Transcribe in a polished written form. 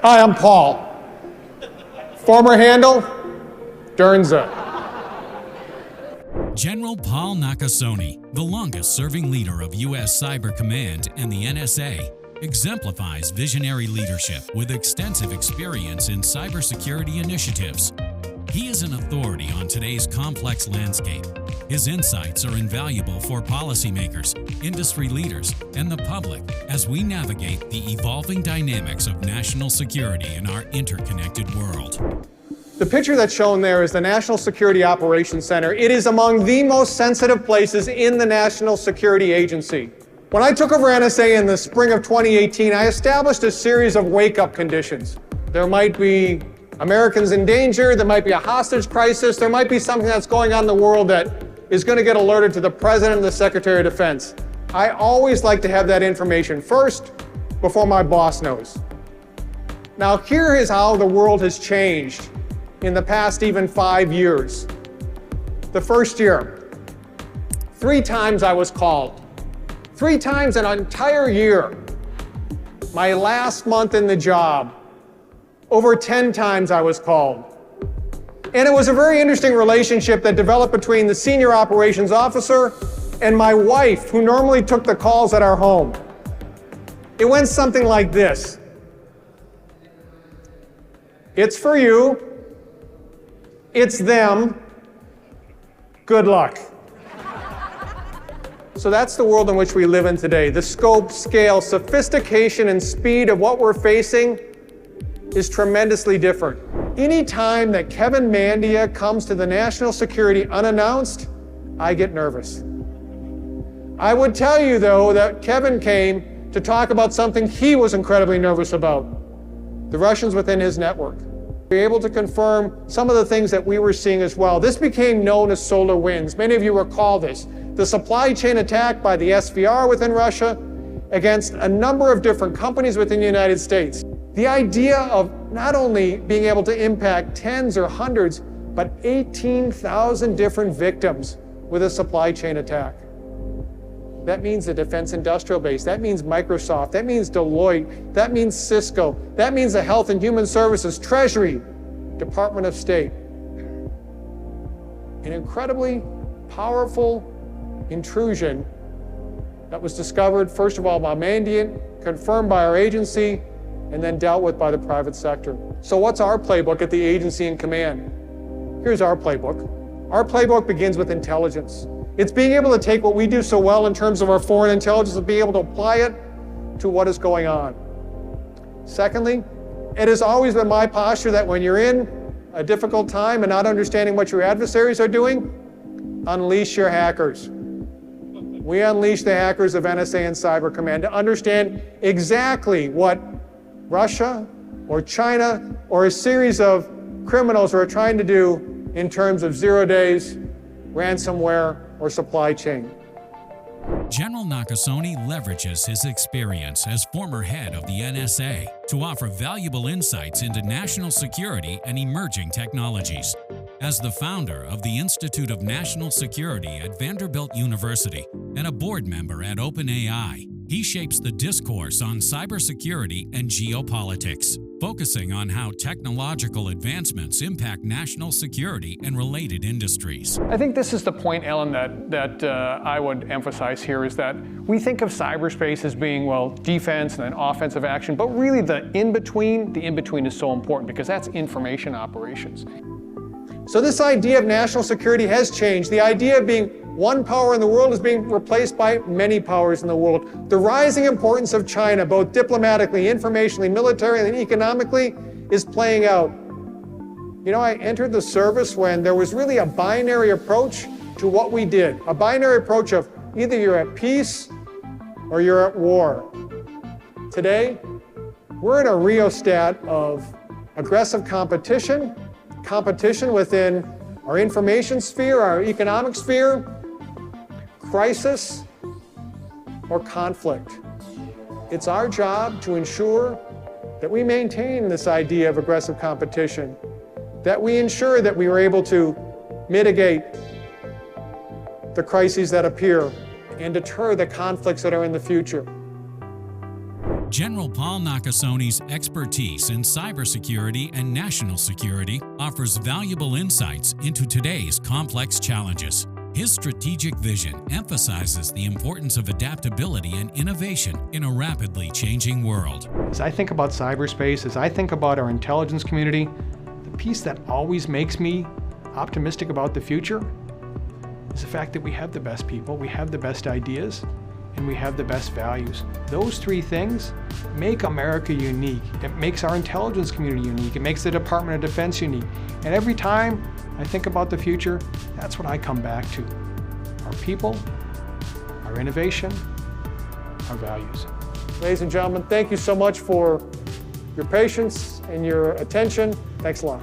Hi, I'm Paul. Former handle, Dernza. General Paul Nakasone, the longest-serving leader of U.S. Cyber Command and the NSA, exemplifies visionary leadership with extensive experience in cybersecurity initiatives. He is an authority on today's complex landscape. His insights are invaluable for policymakers, industry leaders, and the public as we navigate the evolving dynamics of national security in our interconnected world. The picture that's shown there is the National Security Operations Center. It is among the most sensitive places in the National Security Agency. When I took over NSA in the spring of 2018, I established a series of wake-up conditions. There might be Americans in danger, there might be a hostage crisis, there might be something that's going on in the world that is going to get alerted to the President and the Secretary of Defense. I always like to have that information first before my boss knows. Now, here is how the world has changed in the past even 5 years. The first year, 3 times I was called. 3 times an entire year. My last month in the job, over 10 times I was called. And it was a very interesting relationship that developed between the senior operations officer and my wife, who normally took the calls at our home. It went something like this. It's for you. It's them. Good luck. So that's the world in which we live in today. The scope, scale, sophistication, and speed of what we're facing is tremendously different. Any time that Kevin Mandia comes to the national security unannounced, I get nervous. I would tell you, though, that Kevin came to talk about something he was incredibly nervous about, the Russians within his network. We were able to confirm some of the things that we were seeing as well. This became known as solar winds. Many of you recall this. The supply chain attack by the SVR within Russia against a number of different companies within the United States. The idea of not only being able to impact tens or hundreds, but 18,000 different victims with a supply chain attack. That means the defense industrial base, that means Microsoft, that means Deloitte, that means Cisco, that means the Health and Human Services, Treasury, Department of State. An incredibly powerful intrusion that was discovered, first of all, by Mandiant, confirmed by our agency, and then dealt with by the private sector. So what's our playbook at the agency in command? Here's our playbook. Our playbook begins with intelligence. It's being able to take what we do so well in terms of our foreign intelligence and be able to apply it to what is going on. Secondly, it has always been my posture that when you're in a difficult time and not understanding what your adversaries are doing, unleash your hackers. We unleash the hackers of NSA and Cyber Command to understand exactly what Russia or China or a series of criminals are trying to do in terms of 0 days, ransomware, or supply chain. General Nakasone leverages his experience as former head of the NSA to offer valuable insights into national security and emerging technologies. As the founder of the Institute of National Security at Vanderbilt University and a board member at OpenAI, he shapes the discourse on cybersecurity and geopolitics, focusing on how technological advancements impact national security and related industries. I think this is the point, Ellen, that I would emphasize here is that we think of cyberspace as being, well, defense and then offensive action, but really the in-between is so important because that's information operations. So this idea of national security has changed. The idea of being one power in the world is being replaced by many powers in the world. The rising importance of China, both diplomatically, informationally, militarily, and economically, is playing out. You know, I entered the service when there was really a binary approach to what we did. A binary approach of either you're at peace or you're at war. Today, we're in a rheostat of aggressive competition within our information sphere, our economic sphere, crisis, or conflict. It's our job to ensure that we maintain this idea of aggressive competition, that we ensure that we are able to mitigate the crises that appear and deter the conflicts that are in the future. General Paul Nakasone's expertise in cybersecurity and national security offers valuable insights into today's complex challenges. His strategic vision emphasizes the importance of adaptability and innovation in a rapidly changing world. As I think about cyberspace, as I think about our intelligence community, the piece that always makes me optimistic about the future is the fact that we have the best people, we have the best ideas, and we have the best values. Those three things make America unique. It makes our intelligence community unique. It makes the Department of Defense unique. And every time I think about the future, that's what I come back to. Our people, our innovation, our values. Ladies and gentlemen, thank you so much for your patience and your attention. Thanks a lot.